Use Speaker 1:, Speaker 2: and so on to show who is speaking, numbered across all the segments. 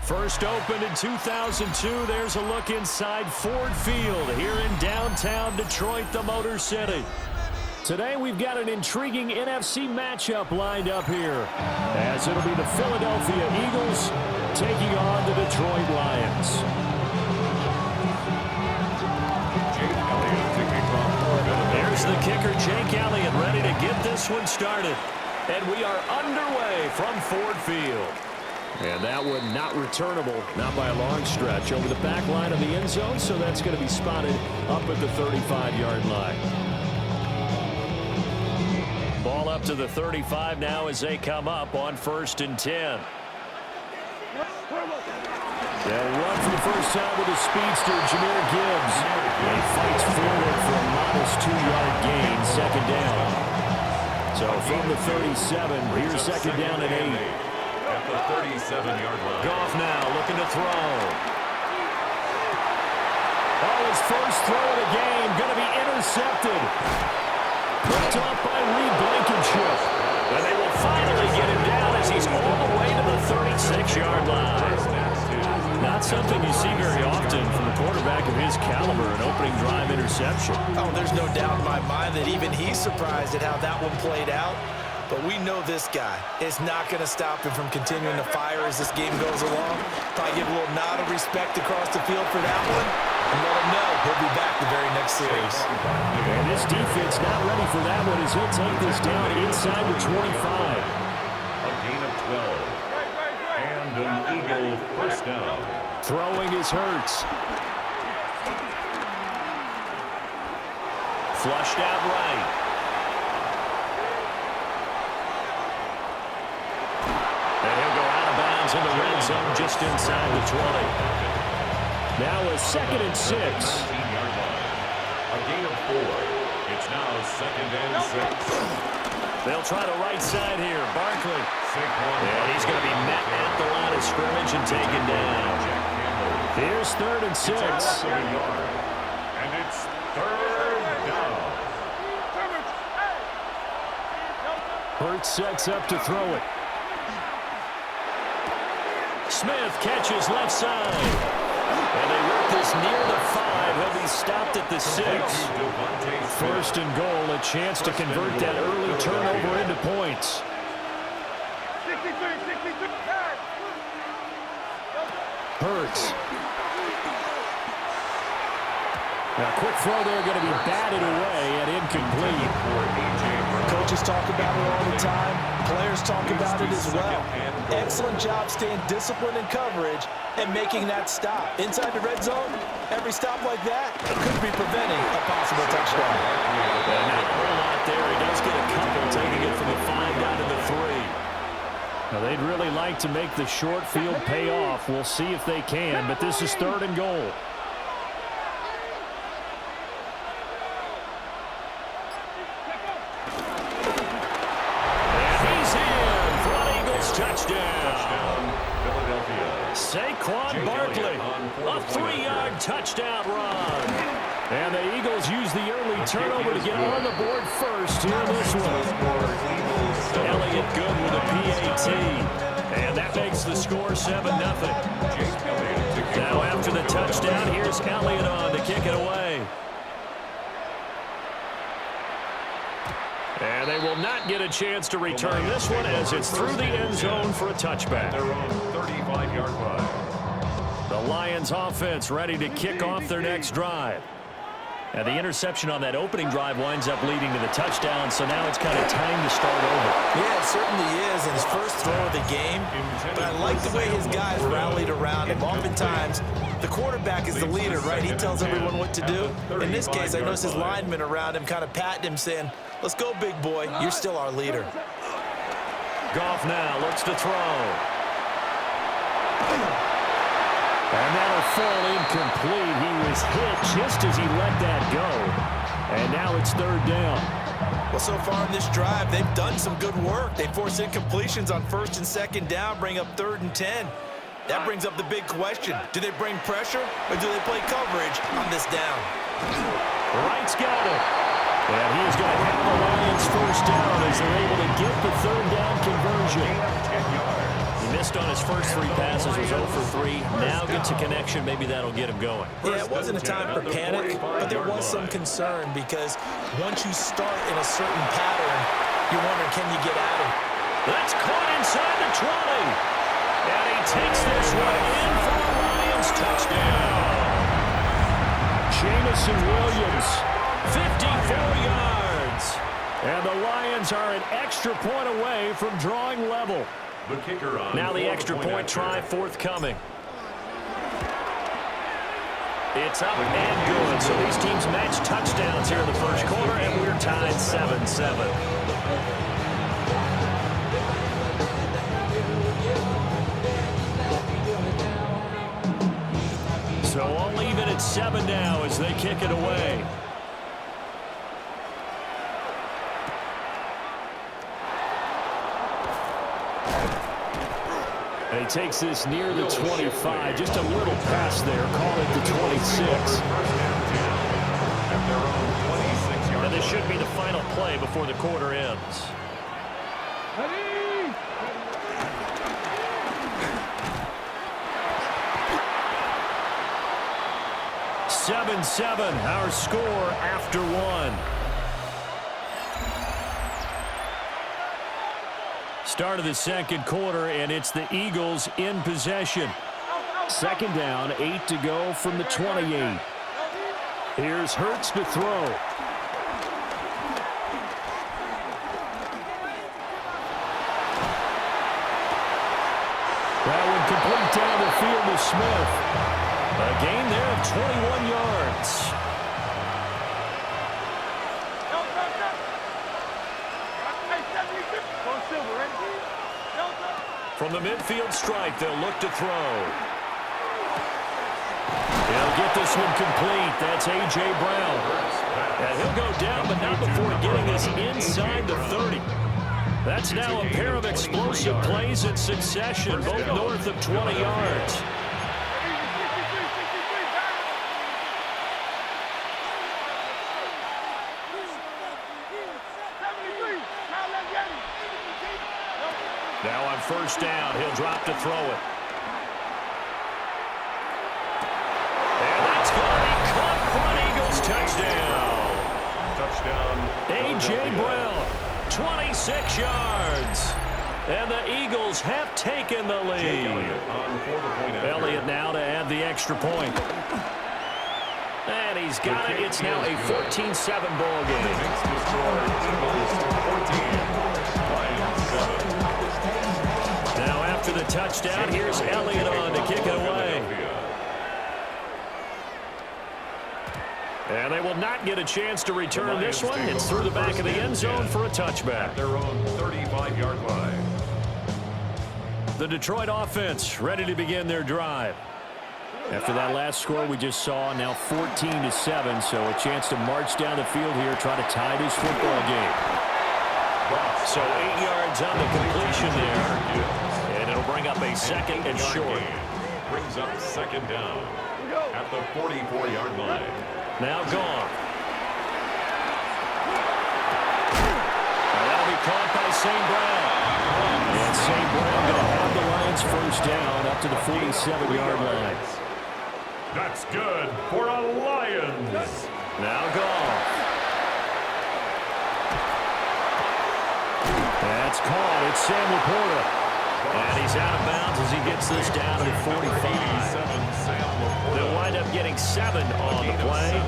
Speaker 1: First opened in 2002. There's a look inside Ford Field here in downtown Detroit, the Motor City. Today we've got an intriguing NFC matchup lined up here, as it'll be the Philadelphia Eagles taking on the Detroit Lions. There's the kicker, Jake Elliott, ready to get this one started. And we are underway from Ford Field. And that one not returnable, not by a long stretch, over the back line of the end zone, so that's going to be spotted up at the 35-yard line. Ball up to the 35 now as they come up on 1st and 10. They'll run for the first time with the speedster, Jahmyr Gibbs. He fights forward for a modest 2-yard gain, 2nd down. So from the 37, here's 2nd down and 8.
Speaker 2: At the 37-yard line.
Speaker 1: Goff now looking to throw. Oh, his first throw of the game going to be intercepted. Picked off by Reed Blankenship. And they will finally get him down as he's all the way to the 36-yard line. Not something you see very often from a quarterback of his caliber, an opening drive interception.
Speaker 3: Oh, there's no doubt in my mind that even he's surprised at how that one played out. But we know this guy is not going to stop him from continuing to fire as this game goes along. Probably give a little nod of respect across the field for that one, and let him know he'll be back the very next series.
Speaker 1: And this defense not ready for that one as he'll take this down inside the 25.
Speaker 2: A gain of 12. And an Eagle first down.
Speaker 1: Throwing is Hurts. Flushed out right. In the red zone just inside the 20. Now a 2nd and 6.
Speaker 2: A gain of 4. It's now 2nd and 6.
Speaker 1: They'll try the right side here. Barkley. And he's going to be met at the line of scrimmage and taken down. Here's 3rd and 6.
Speaker 2: And it's 3rd down.
Speaker 1: Hurts sets up to throw it. Smith catches left side. And they work this near the 5. He'll be stopped at the 6. 1st and goal, a chance to convert that early turnover into points. Hurts. Now, quick throw there, going to be batted away and incomplete.
Speaker 3: Coaches talk about it all the time. Players talk about it as well. Excellent job staying disciplined in coverage and making that stop. Inside the red zone, every stop like that could be preventing a possible touchdown.
Speaker 1: Not a whole lot there. He does get a couple, taking it from the 5 down to the 3. Now, they'd really like to make the short field pay off. We'll see if they can, but this is 3rd and goal. Touchdown,
Speaker 2: Philadelphia.
Speaker 1: Saquon Barkley, a 3-yard touchdown run. And the Eagles use the early turnover to get on the board first here in this one. Elliott good with a PAT. And that makes the score 7-0. Now after the touchdown, here's Elliott on to kick it away. And they will not get a chance to return this one as it's through the end zone for a touchback.
Speaker 2: Their own 35-yard line.
Speaker 1: The Lions offense ready to kick off their next drive. And the interception on that opening drive winds up leading to the touchdown, so now it's kind of time to start over.
Speaker 3: Yeah, it certainly is, and his first throw of the game. But I like the way his guys rallied around him. Oftentimes, the quarterback is the leader, right? He tells everyone what to do. In this case, I noticed his linemen around him kind of patting him, saying, "Let's go, big boy. You're still our leader."
Speaker 1: Goff now looks to throw. And that'll fall incomplete. He was hit just as he let that go. And now it's 3rd down.
Speaker 3: Well, so far in this drive, they've done some good work. They force incompletions on 1st and 2nd down, bring up 3rd and 10. That brings up the big question. Do they bring pressure or do they play coverage on this down?
Speaker 1: Wright's got it. And he is going to have the Lions first down as they're able to get the 3rd down conversion. He missed on his first 3 passes, was 0 for 3. Now gets a connection. Maybe that'll get him going.
Speaker 3: Yeah, it wasn't a time for panic, but there was some concern because once you start in a certain pattern, you wonder, can you get at him?
Speaker 1: That's caught inside the 20. And he takes this one in for the Lions touchdown. Jamison Williams, 54 yards. And the Lions are an extra point away from drawing level.
Speaker 2: The kicker on
Speaker 1: now the extra point try forthcoming. It's up and good. So these teams match touchdowns here in the first quarter, and we're tied 7-7. So all even at 7 now as they kick it away. And he takes this near the 25. Just a little pass there. Call it the 26. And this should be the final play before the quarter ends. 7-7, our score after 1. Start of the second quarter, and it's the Eagles in possession. Second down, 8 to go from the 28. Here's Hurts to throw. That one complete down the field to Smith. A gain there of 21 yards. From the midfield stripe, they'll look to throw. He'll get this one complete. That's A.J. Brown. And he'll go down, but not before getting us inside the 30. That's now a pair of explosive plays in succession, both north of 20 yards. Now on first down, he'll drop to throw it. And that's going to be caught for an Eagles touchdown. A.J. Brown, 26 yards. And the Eagles have taken the lead. Elliott now to add the extra point. And he's got it. It's now a 14-7 ball game. Now after the touchdown, here's Elliott on to kick it away. And they will not get a chance to return this one. It's through the back of the end zone for a touchback.
Speaker 2: At their own 35-yard line.
Speaker 1: The Detroit offense ready to begin their drive. After that last score we just saw, now 14-7, so a chance to march down the field here, try to tie this football game. So 8 yards on the completion there, and it'll bring up a second and short.
Speaker 2: Brings up second down at the 44-yard line.
Speaker 1: Now gone. And that'll be caught by St. Brown. And St. Brown going to have the Lions first down up to the 47-yard line.
Speaker 2: That's good for a Lions.
Speaker 1: Now gone. That's caught. It's Sam Laporta. And he's out of bounds as he gets this down to the 45. They'll wind up getting 7 on the play.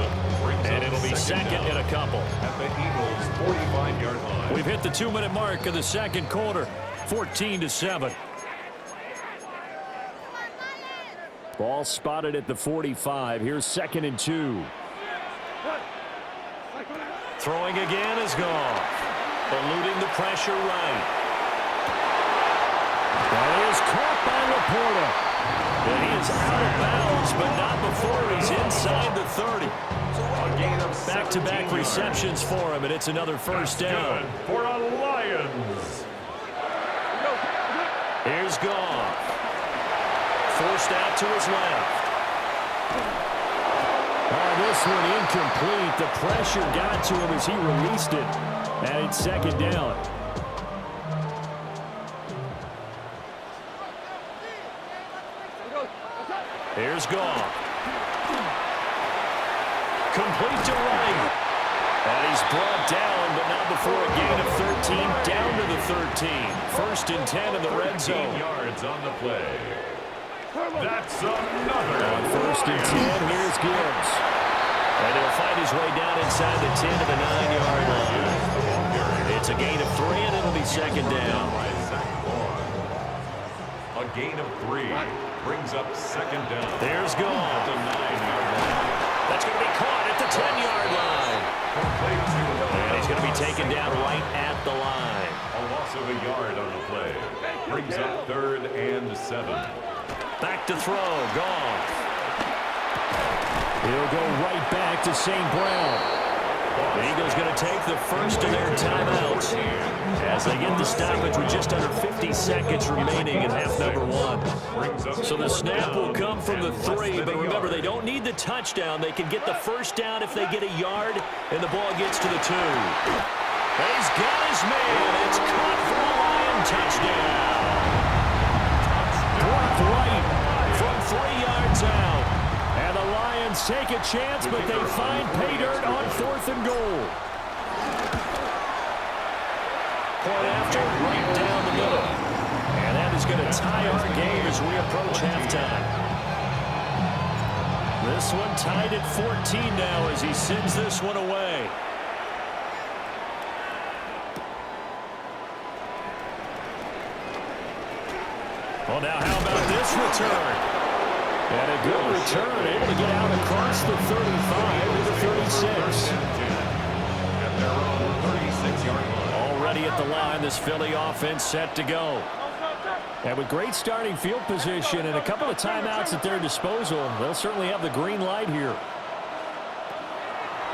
Speaker 1: And it'll be second and a couple.
Speaker 2: At the Eagles' 45-yard line.
Speaker 1: We've hit the 2-minute mark of the second quarter. 14-7. Ball spotted at the 45. Here's second and 2. Throwing again is gone. Eluding the pressure right. That is caught by Laporta. And he is out of bounds, but not before he's inside the 30. Back-to-back receptions for him, and it's another first down.
Speaker 2: For a Lions.
Speaker 1: Here's Goff. Forced out to his left. Oh, this one incomplete. The pressure got to him as he released it. And it's second down. Here's Goff. Complete to right. And he's brought down, but not before a gain of 13, down to the 13. First and 10 in the red zone.
Speaker 2: 13 yards on the play. That's another.
Speaker 1: On first and 10, here's Gibbs. And he'll fight his way down inside the 10 to the 9-yard line. It's a gain of 3, and it'll be second down.
Speaker 2: A gain of 3 brings up second down.
Speaker 1: There's Goff.
Speaker 2: At the 9-yard line.
Speaker 1: That's going to be caught at the 10-yard line. And he's going to be taken down right at the line.
Speaker 2: A loss of a yard on the play. Brings up 3rd and 7.
Speaker 1: Back to throw. Goff. He'll go right back to St. Brown. The Eagles going to take the first of their timeouts as they get the stoppage with just under 50 seconds remaining in half number 1. So the snap will come from the 3, but remember, they don't need the touchdown. They can get the first down if they get a yard, and the ball gets to the 2. He's got his man. It's caught for a Lion touchdown. Blocked right from 3 yards out. And the Lions take a chance, but they find pay dirt on 4th and goal. Point after, right down the middle. And that is going to tie our game as we approach halftime. This one tied at 14 now as he sends this one away. Well, now how about this return? And a good return, able to get out across the 35 to the 36.
Speaker 2: At their own 36-yard line.
Speaker 1: Already at the line, this Philly offense set to go. And with great starting field position and a couple of timeouts at their disposal, they'll certainly have the green light here.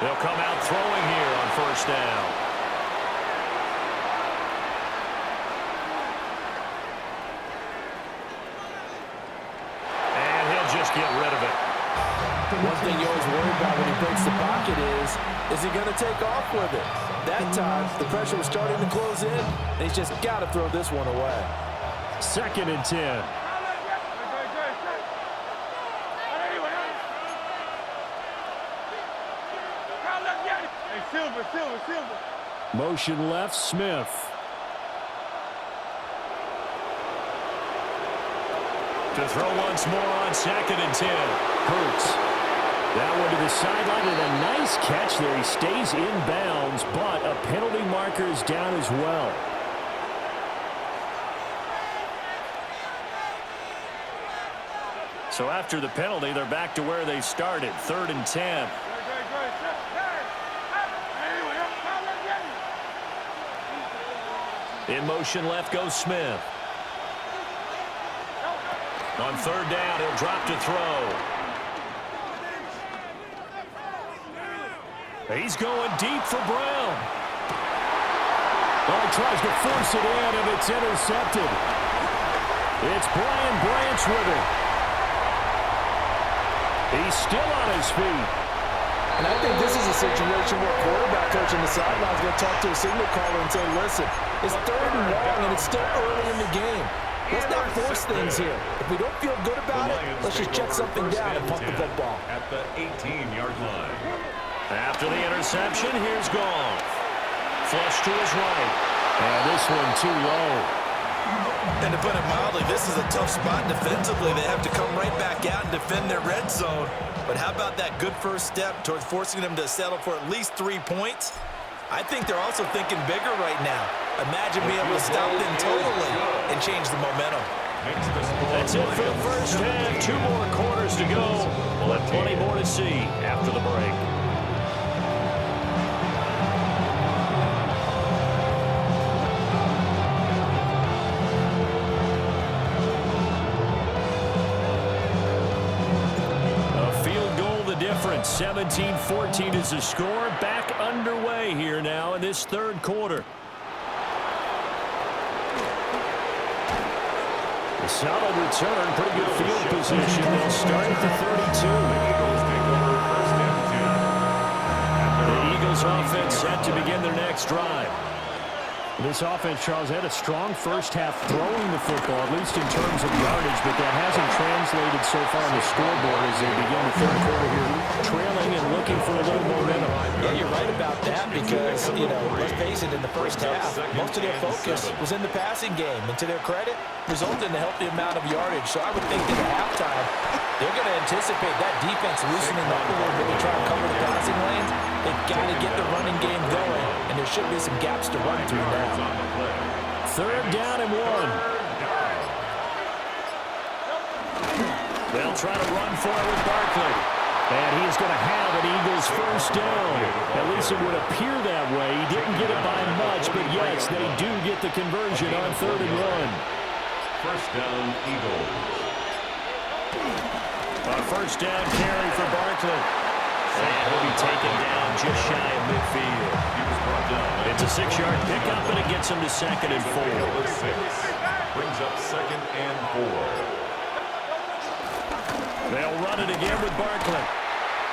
Speaker 1: They'll come out throwing here on first down. Get rid of it.
Speaker 3: One thing you always worry about when he breaks the pocket is he going to take off with it? That time, the pressure was starting to close in, and he's just got to throw this one away.
Speaker 1: 2nd and 10. Motion left, Smith. To throw once more on 2nd and 10. Hurts. That one to the sideline, and a nice catch there. He stays in bounds, but a penalty marker is down as well. So after the penalty, they're back to where they started. 3rd and 10. In motion left goes Smith. On 3rd down, he'll drop to throw. He's going deep for Brown. Well, he tries to force it in, and it's intercepted. It's Brian Branch with it. He's still on his feet.
Speaker 3: And I think this is a situation where quarterback coach on the sideline is going to talk to a signal caller and say, listen, it's 3rd and long, and it's still early in the game. Let's not force things here. If we don't feel good about it, let's just check something down and punt the football.
Speaker 2: At the 18-yard line.
Speaker 1: After the interception, here's Goff. Flush to his right. And this one too low.
Speaker 3: And to put it mildly, this is a tough spot defensively. They have to come right back out and defend their red zone. But how about that good first step towards forcing them to settle for at least 3 points? I think they're also thinking bigger right now. Imagine being able to stop them totally and change the momentum.
Speaker 1: That's it for the first half. 2 more quarters to go. We'll have plenty more to see after the break. A field goal the difference. 17-14 is the score. Back underway here now in this 3rd quarter. A solid return, pretty good field position. They'll start at the 32. The Eagles offense set to begin their next drive. This offense, Charles, had a strong first half throwing the football, at least in terms of yardage, but that hasn't translated so far on the scoreboard as they begin the third quarter here, trailing and looking for a little momentum.
Speaker 3: Yeah, you're right about that because, let's face it, in the first half, most of their focus was in the passing game. And to their credit, resulted in a healthy amount of yardage. So I would think that at halftime, they're going to anticipate that defense loosening up a little bit to try to cover the passing lanes. They've got to get the running game going, and there should be some gaps to run through now.
Speaker 1: Third down and 1. They'll try to run for it with Barkley. And he's going to have an Eagles first down. At least it would appear that way. He didn't get it by much, but yes, they do get the conversion on 3rd and 1.
Speaker 2: First down, Eagles.
Speaker 1: A first down carry for Barkley. And he'll be taken down just shy of midfield. It's a 6-yard pickup, and it gets him to 2nd and 4.
Speaker 2: Brings up 2nd and 4.
Speaker 1: They'll run it again with Barkley.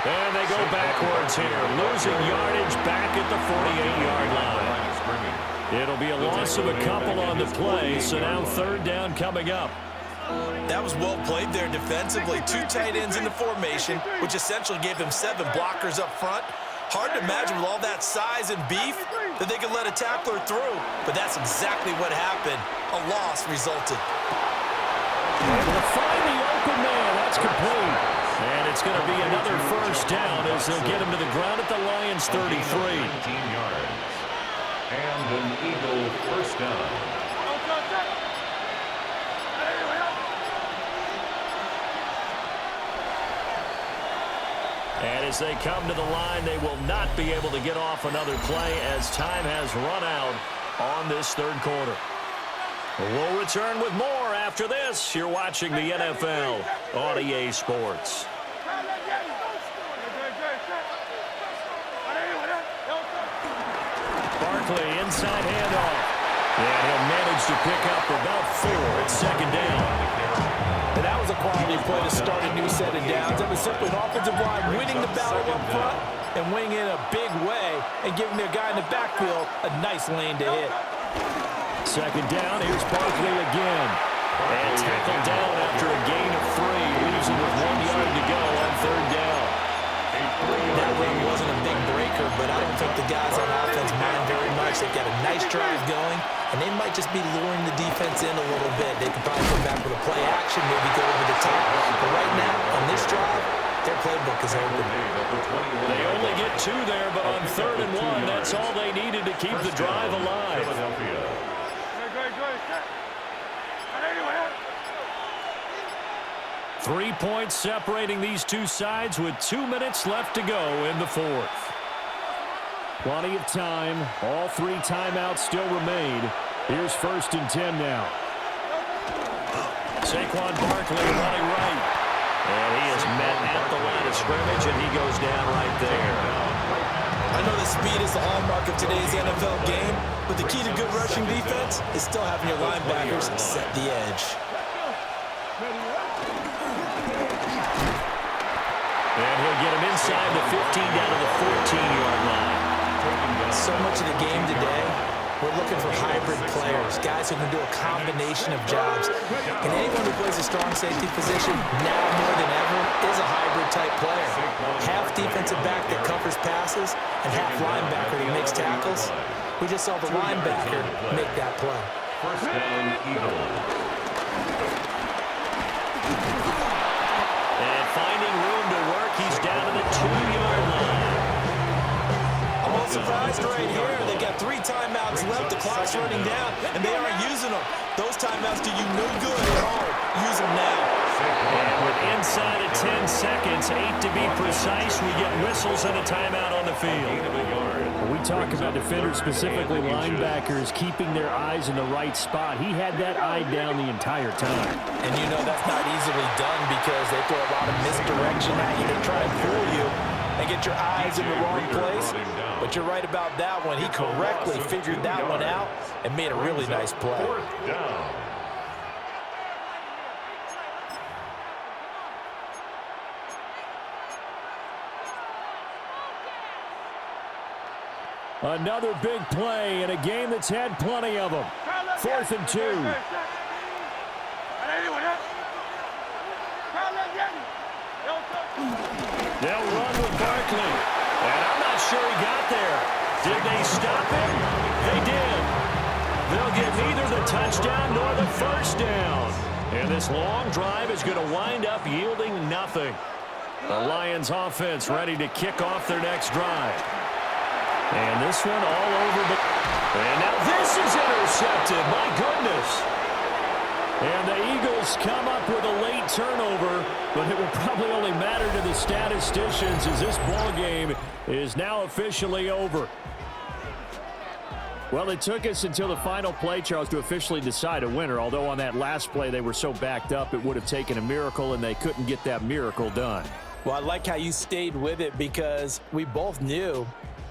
Speaker 1: And they go backwards here, losing yardage back at the 48-yard line. It'll be a loss of a couple on the play, so now 3rd down coming up.
Speaker 3: That was well played there defensively. 2 tight ends in the formation, which essentially gave them 7 blockers up front. Hard to imagine with all that size and beef that they could let a tackler through, but that's exactly what happened. A loss resulted.
Speaker 1: Able to find the open man. That's complete. And it's going to be another first down as they'll get him to the ground at the Lions' 33.
Speaker 2: 19 yards. And an Eagle first down.
Speaker 1: And as they come to the line, they will not be able to get off another play as time has run out on this 3rd quarter. We'll return with more after this. You're watching the NFL on EA Sports. Barkley, inside handoff. And he'll manage to pick up about 4 at 2nd down.
Speaker 3: And that was a quality play to start a new set of downs. That was simply an offensive line winning the battle up front and winning in a big way and giving their guy in the backfield a nice lane to hit.
Speaker 1: 2nd down, here's Barkley again. And tackled down after a gain of 3. Leaves him with 1 yard to go on 3rd down.
Speaker 3: That run wasn't a big breaker, but I don't think the guys on offense mind very much. They've got a nice drive going, and they might just be luring the defense in a little bit. They could probably come back with a play action, maybe go over the top. But right now, on this drive, their playbook is open.
Speaker 1: They only get 2 there, but on 3rd and 1, that's all they needed to keep the drive alive. 3 points separating these two sides with 2 minutes left to go in the 4th. Plenty of time. All 3 timeouts still remain. Here's 1st and 10 now. Saquon Barkley running right. And he is met at the line of scrimmage, and he goes down right there.
Speaker 3: I know that speed is the hallmark of today's NFL game, but the key to good rushing defense is still having your linebackers set the edge.
Speaker 1: And he'll get him inside the 15 down to the 14-yard line.
Speaker 3: So much of the game today, we're looking for hybrid players, guys who can do a combination of jobs. And anyone who plays a strong safety position, now more than ever, is a hybrid-type player. Half defensive back that covers passes, and half linebacker that makes tackles. We just saw the linebacker make that play.
Speaker 2: First down, Eagles.
Speaker 1: And finding room to work, he's down to the 2-yard line.
Speaker 3: I'm not surprised right here. They got 3 timeouts left. The clock's running down, and they aren't using them. Those timeouts do you no good at all. Use them now.
Speaker 1: And with inside of 10 seconds, 8 to be precise, we get whistles and a timeout on the field. When we talk about defenders, specifically linebackers, keeping their eyes in the right spot, he had that eye down the entire time.
Speaker 3: And you know that's not easily done because they throw a lot of misdirection at you. They try and fool you and get your eyes in the wrong place. But you're right about that one. He correctly figured that one out and made a really nice play.
Speaker 2: 4th down.
Speaker 1: Another big play in a game that's had plenty of them. 4th and 2. They'll run with Barkley. And I'm not sure he got there. Did they stop him? They did. They'll get neither the touchdown nor the first down. And this long drive is going to wind up yielding nothing. The Lions offense ready to kick off their next drive. And this one all over the... And now this is intercepted. My goodness. And the Eagles come up with a late turnover, but it will probably only matter to the statisticians as this ball game is now officially over. Well, it took us until the final play, Charles, to officially decide a winner, although on that last play they were so backed up it would have taken a miracle, and they couldn't get that miracle done.
Speaker 3: Well, I like how you stayed with it because we both knew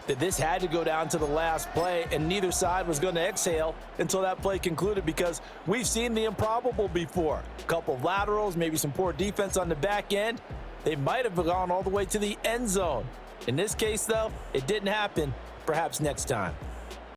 Speaker 3: that this had to go down to the last play, and neither side was going to exhale until that play concluded because we've seen the improbable before. A couple of laterals, maybe some poor defense on the back end. They might have gone all the way to the end zone. In this case, though, it didn't happen. Perhaps next time.